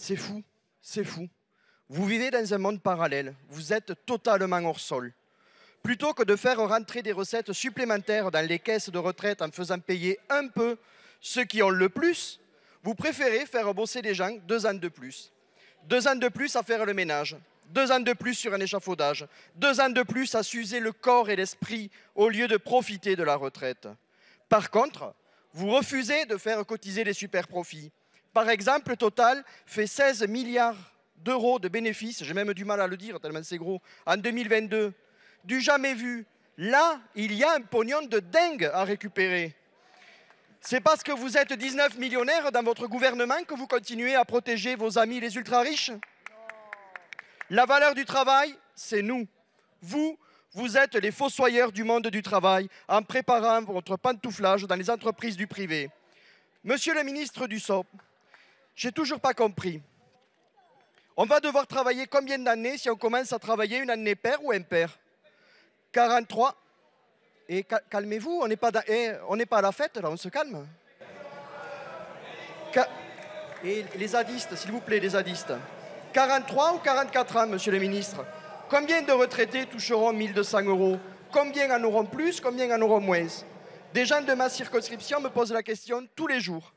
C'est fou, c'est fou. Vous vivez dans un monde parallèle, vous êtes totalement hors sol. Plutôt que de faire rentrer des recettes supplémentaires dans les caisses de retraite en faisant payer un peu ceux qui ont le plus, vous préférez faire bosser les gens 2 ans de plus. 2 ans de plus à faire le ménage, 2 ans de plus sur un échafaudage, 2 ans de plus à s'user le corps et l'esprit au lieu de profiter de la retraite. Par contre, vous refusez de faire cotiser les super profits. Par exemple, Total fait 16 milliards d'euros de bénéfices, j'ai même du mal à le dire tellement c'est gros, en 2022. Du jamais vu. Là, il y a un pognon de dingue à récupérer. C'est parce que vous êtes 19 millionnaires dans votre gouvernement que vous continuez à protéger vos amis les ultra-riches? La valeur du travail, c'est nous. Vous êtes les fossoyeurs du monde du travail en préparant votre pantouflage dans les entreprises du privé. Monsieur le ministre Dussopt, j'ai toujours pas compris. On va devoir travailler combien d'années si on commence à travailler une année paire ou impaire? 43. Et calmez-vous, on n'est pas, pas à la fête, là, on se calme. Et les zadistes, s'il vous plaît, les zadistes. 43 ou 44 ans, monsieur le ministre? Combien de retraités toucheront 1 200 euros? Combien en auront plus? Combien en auront moins? Des gens de ma circonscription me posent la question tous les jours.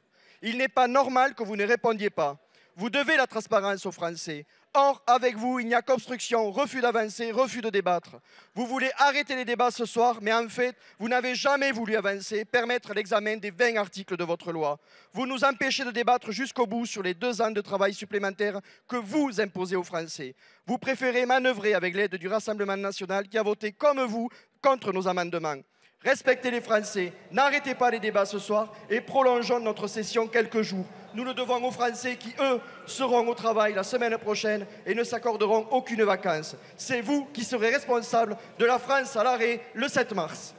Il n'est pas normal que vous ne répondiez pas. Vous devez la transparence aux Français. Or, avec vous, il n'y a qu'obstruction, refus d'avancer, refus de débattre. Vous voulez arrêter les débats ce soir, mais en fait, vous n'avez jamais voulu avancer, permettre l'examen des 20 articles de votre loi. Vous nous empêchez de débattre jusqu'au bout sur les 2 ans de travail supplémentaires que vous imposez aux Français. Vous préférez manœuvrer avec l'aide du Rassemblement national qui a voté comme vous contre nos amendements. Respectez les Français, n'arrêtez pas les débats ce soir et prolongeons notre session quelques jours. Nous le devons aux Français qui, eux, seront au travail la semaine prochaine et ne s'accorderont aucune vacance. C'est vous qui serez responsable de la France à l'arrêt le 7 mars.